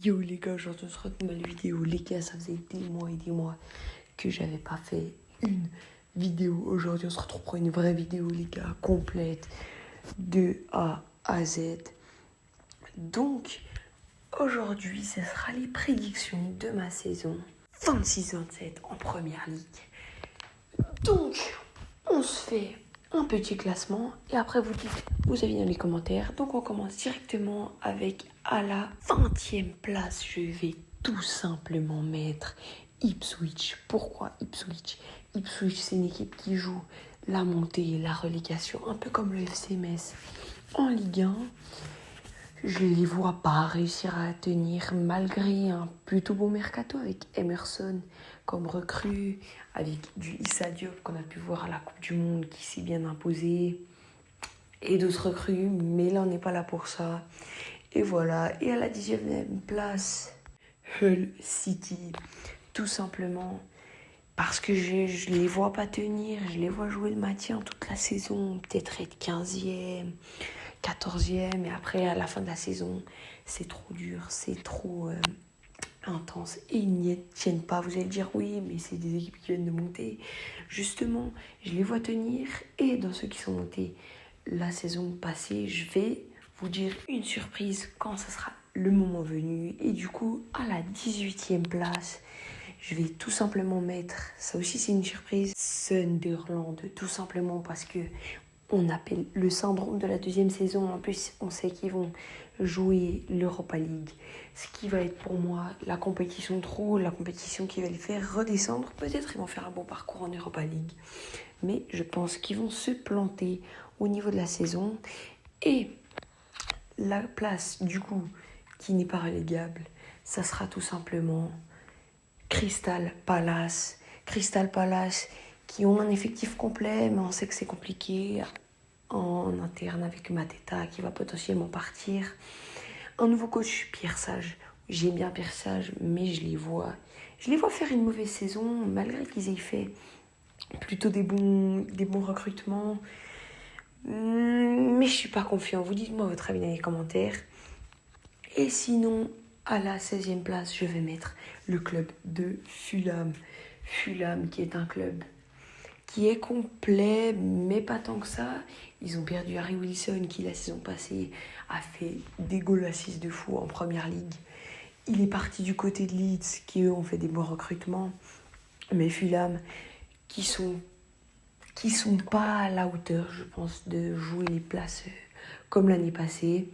Yo les gars, aujourd'hui on se retrouve dans la vidéo. Les gars, ça faisait des mois et des mois que j'avais pas fait une vidéo. Aujourd'hui on se retrouve pour une vraie vidéo les gars, complète de A à Z. Donc aujourd'hui ce sera les prédictions de ma saison 26-27 en première ligue. Donc on se fait un petit classement et après vous dites vous avez dans les commentaires. Donc on commence directement avec à la 20e place. Je vais tout simplement mettre Ipswich. Pourquoi Ipswich? Ipswich c'est une équipe qui joue la montée et la relégation, un peu comme le FC Metz en Ligue 1. Je ne les vois pas réussir à tenir malgré un plutôt bon mercato avec Emerson comme recrue, avec du Issa Diop qu'on a pu voir à la Coupe du Monde qui s'est bien imposé et d'autres recrues, mais là on n'est pas là pour ça. Et voilà, et à la 10e place, Hull City, tout simplement parce que je les vois pas tenir, je les vois jouer le maintien toute la saison, peut-être être 15e, 14e, et après à la fin de la saison, c'est trop dur, c'est trop intense, et ils n'y tiennent pas. Vous allez dire oui, mais c'est des équipes qui viennent de monter. Justement, je les vois tenir, et dans ceux qui sont montés la saison passée, je vais vous dire une surprise quand ça sera le moment venu. Et du coup, à la 18e place, je vais tout simplement mettre, ça aussi c'est une surprise, Sunderland, tout simplement parce que on appelle le syndrome de la deuxième saison. En plus, on sait qu'ils vont jouer l'Europa League. Ce qui va être pour moi la compétition de trop, la compétition qui va les faire redescendre. Peut-être ils vont faire un bon parcours en Europa League. Mais je pense qu'ils vont se planter au niveau de la saison. Et la place, du coup, qui n'est pas relégable, ça sera tout simplement Crystal Palace. Crystal Palace qui ont un effectif complet, mais on sait que c'est compliqué en interne avec Mateta qui va potentiellement partir. Un nouveau coach, Pierre Sage. J'aime bien Pierre Sage, mais je les vois faire une mauvaise saison, malgré qu'ils aient fait plutôt des bons recrutements. Mais je suis pas confiant. Vous dites-moi votre avis dans les commentaires. Et sinon, à la 16e place, je vais mettre le club de Fulham. Fulham qui est un club qui est complet, mais pas tant que ça. Ils ont perdu Harry Wilson qui, la saison passée, a fait des goal assists de fou en première ligue. Il est parti du côté de Leeds, qui eux ont fait des bons recrutements. Mais Fulham, qui sont pas à la hauteur, je pense, de jouer les places comme l'année passée.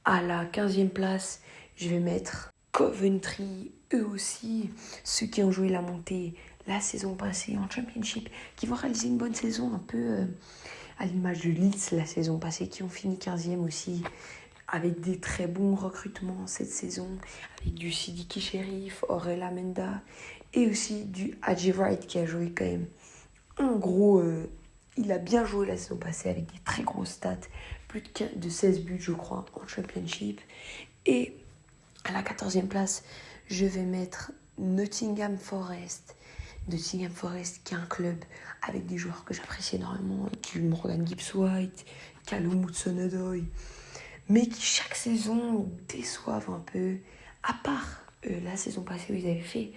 À la 15e place, je vais mettre Coventry, eux aussi, ceux qui ont joué la montée la saison passée en Championship, qui vont réaliser une bonne saison, un peu à l'image de Leeds la saison passée, qui ont fini 15e aussi, avec des très bons recrutements cette saison, avec du Sidiki Sheriff, Aurel Amenda, et aussi du Haji Wright qui a joué quand même un gros... il a bien joué la saison passée avec des très grosses stats, plus de 16 buts je crois en Championship. Et à la 14e place, je vais mettre Nottingham Forest. Nottingham Forest qui est un club avec des joueurs que j'apprécie énormément, du Morgan Gibbs-White, Callum Hudson-Odoi, mais qui chaque saison déçoivent un peu, à part la saison passée où ils avaient fait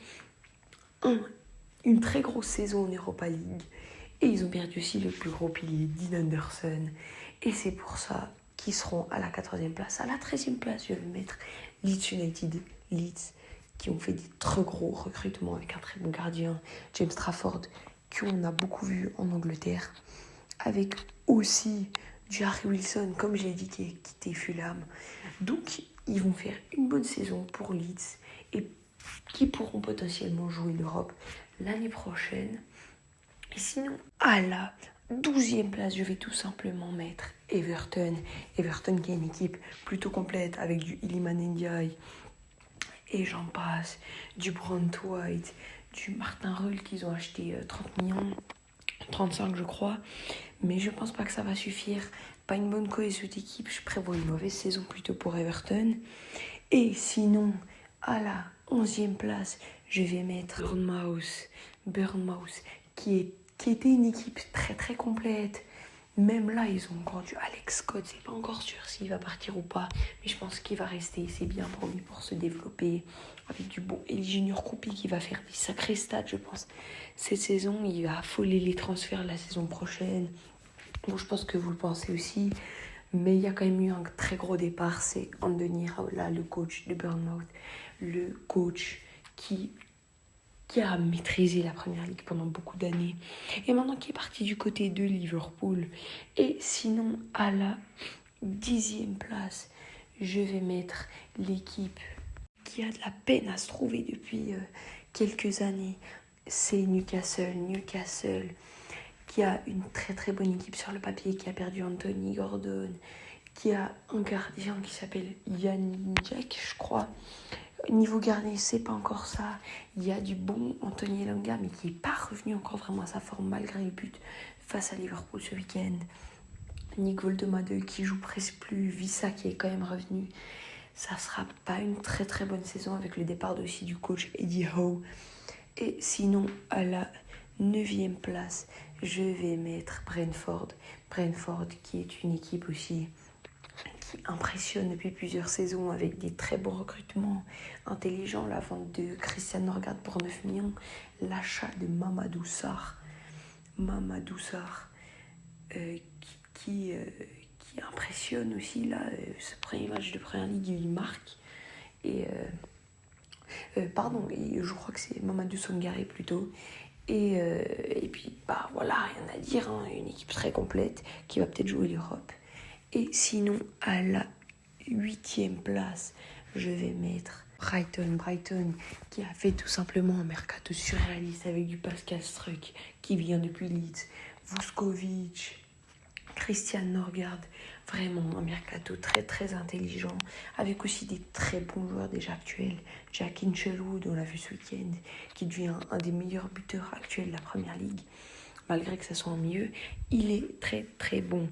une très grosse saison en Europa League. Et ils ont perdu aussi le plus gros pilier, Dean Anderson. Et c'est pour ça qu'ils seront à la 14e place. À la 13e place, je vais mettre Leeds United. Leeds, qui ont fait des très gros recrutements avec un très bon gardien, James Trafford, qu'on a beaucoup vu en Angleterre. Avec aussi du Harry Wilson, comme j'ai dit, qui a quitté Fulham. Donc, ils vont faire une bonne saison pour Leeds et qui pourront potentiellement jouer l'Europe l'année prochaine. Et sinon, à la 12e place, je vais tout simplement mettre Everton. Everton qui est une équipe plutôt complète avec du Iliman Ndiaye et j'en passe, du Brent White, du Martin Rull qu'ils ont acheté 30 millions, 35 je crois. Mais je pense pas que ça va suffire. Pas une bonne cohésion d'équipe, je prévois une mauvaise saison plutôt pour Everton. Et sinon, à la 11e place, je vais mettre Bournemouth qui était une équipe très très complète, Même là, ils ont encore du Alex Scott. C'est pas encore sûr s'il va partir ou pas. Mais je pense qu'il va rester. C'est bien pour lui pour se développer. Avec du bon. Et Junior Kroupi qui va faire des sacrés stats, je pense. Cette saison, il va affoler les transferts la saison prochaine. Bon, je pense que vous le pensez aussi. Mais il y a quand même eu un très gros départ. C'est Andoni Iraola, le coach de Bournemouth. Le coach qui a maîtrisé la première ligue pendant beaucoup d'années et maintenant qui est parti du côté de Liverpool. Et sinon, à la 10e place, je vais mettre l'équipe qui a de la peine à se trouver depuis quelques années. C'est Newcastle. Newcastle qui a une très très bonne équipe sur le papier, qui a perdu Anthony Gordon, qui a un gardien qui s'appelle Yann Jack, je crois. Niveau gardien, c'est pas encore ça. Il y a du bon Anthony Elanga, mais qui n'est pas revenu encore vraiment à sa forme malgré le but face à Liverpool ce week-end. Nick Woldemade qui joue presque plus. Vissa qui est quand même revenu. Ça sera pas une très très bonne saison avec le départ aussi du coach Eddie Howe. Et sinon, à la 9e place, je vais mettre Brentford. Brentford qui est une équipe aussi qui impressionne depuis plusieurs saisons avec des très bons recrutements intelligents. La vente de Christian Norgard pour 9 millions. L'achat de Mamadou Sarr. Qui impressionne aussi là. Ce premier match de Première Ligue, il marque. Et je crois que c'est Mamadou Sangaré plutôt. Et puis, voilà, rien à dire. Une équipe très complète qui va peut-être jouer l'Europe. Et sinon, à la 8e place, je vais mettre Brighton qui a fait tout simplement un mercato surréaliste avec du Pascal Struck qui vient depuis Leeds, Vuskovic, Christian Norgard. Vraiment un mercato très très intelligent avec aussi des très bons joueurs déjà actuels. Jack Hinchelwood, on l'a vu ce week-end, qui devient un des meilleurs buteurs actuels de la Première Ligue. Malgré que ça soit en milieu, il est très très bon.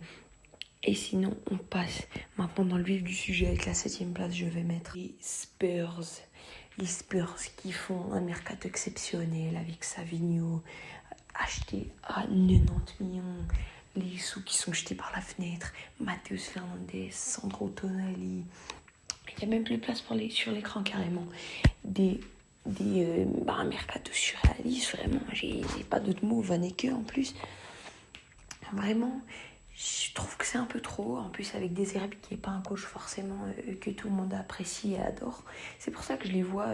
Et sinon, on passe maintenant dans le vif du sujet. Avec la 7e place, je vais mettre les Spurs. Les Spurs qui font un mercato exceptionnel avec Savigno, acheté à 90 millions. Les sous qui sont jetés par la fenêtre. Matheus Fernandes, Sandro Tonali. Il n'y a même plus de place sur l'écran carrément. Un mercato surréaliste, vraiment. J'ai pas d'autres mots. Vaneke en plus. Vraiment... Je trouve que c'est un peu trop, en plus avec Des Zerbi qui n'est pas un coach forcément que tout le monde apprécie et adore. C'est pour ça que je les vois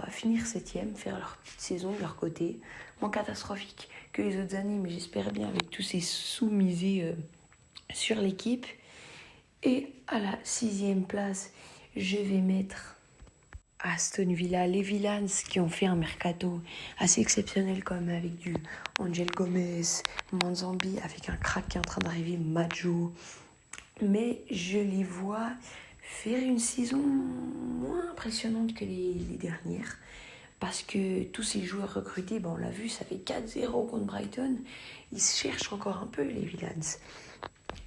finir 7e, faire leur petite saison de leur côté. Moins catastrophique que les autres années, mais j'espère bien avec tous ces sous misés sur l'équipe. Et à la 6e place, je vais mettre Aston Villa, les Villans qui ont fait un mercato assez exceptionnel quand même avec du Angel Gomez, Manzambi, avec un crack qui est en train d'arriver, Maggio. Mais je les vois faire une saison moins impressionnante que les dernières. Parce que tous ces joueurs recrutés, on l'a vu, ça fait 4-0 contre Brighton. Ils cherchent encore un peu les Villans.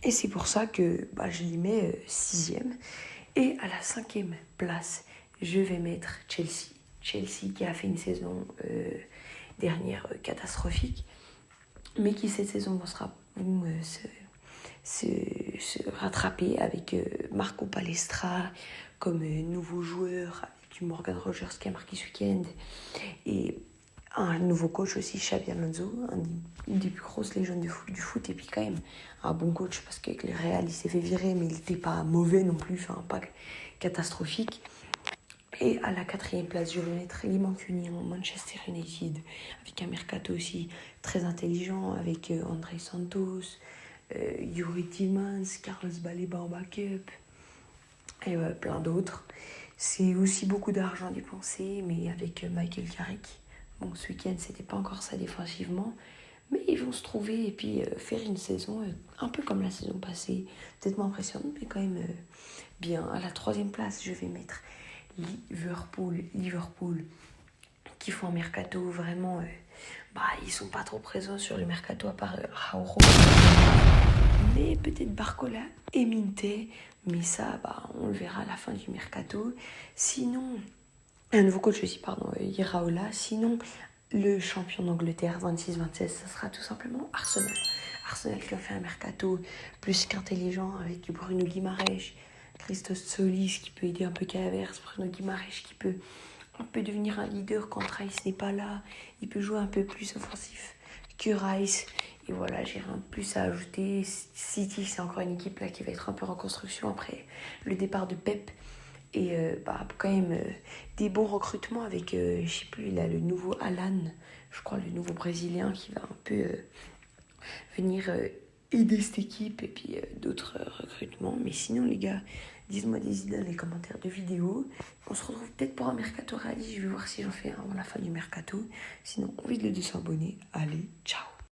Et c'est pour ça que je les mets 6e. Et à la 5e place, je vais mettre Chelsea. Chelsea qui a fait une saison dernière catastrophique, mais qui cette saison sera se rattraper avec Marco Palestra comme nouveau joueur, avec du Morgan Rogers qui a marqué ce week-end, et un nouveau coach aussi, Xabi Alonso, une des plus grosses légendes du foot, et puis quand même un bon coach parce qu'avec le Real il s'est fait virer, mais il n'était pas mauvais non plus, pas catastrophique. Et à la 4e place, je vais mettre les Mancuniens, Manchester United, avec un mercato aussi très intelligent, avec André Santos, Yuri Tillmans, Carlos Baleba en backup, et plein d'autres. C'est aussi beaucoup d'argent dépensé, mais avec Michael Carrick. Bon, ce week-end, c'était pas encore ça défensivement, mais ils vont se trouver et puis faire une saison un peu comme la saison passée. Peut-être moins impressionnante, mais quand même bien. À la 3e place, je vais mettre Liverpool qui font un mercato vraiment ils sont pas trop présents sur le mercato à part Rauro, mais peut-être Barcola et Minte, mais ça on le verra à la fin du mercato. Sinon un nouveau coach aussi, Iraola. Sinon le champion d'Angleterre 26-27, ça sera tout simplement Arsenal Arsenal qui a fait un mercato plus qu'intelligent avec Bruno Guimaraes, Christos Solis qui peut aider un peu Cavers, Bruno Guimaraes qui peut un peu devenir un leader quand Rice n'est pas là. Il peut jouer un peu plus offensif que Rice. Et voilà, j'ai rien de plus à ajouter. City, c'est encore une équipe là qui va être un peu en reconstruction après le départ de Pep. Et quand même des bons recrutements avec, je sais plus, là, le nouveau Alan, je crois, le nouveau Brésilien qui va un peu venir aider cette équipe et puis d'autres recrutements. Mais sinon, les gars, dites-moi des idées dans les commentaires de vidéos. On se retrouve peut-être pour un mercato réaliste. Je vais voir si j'en fais un avant la fin du mercato. Sinon, on vise les 200 abonnés. Allez, ciao!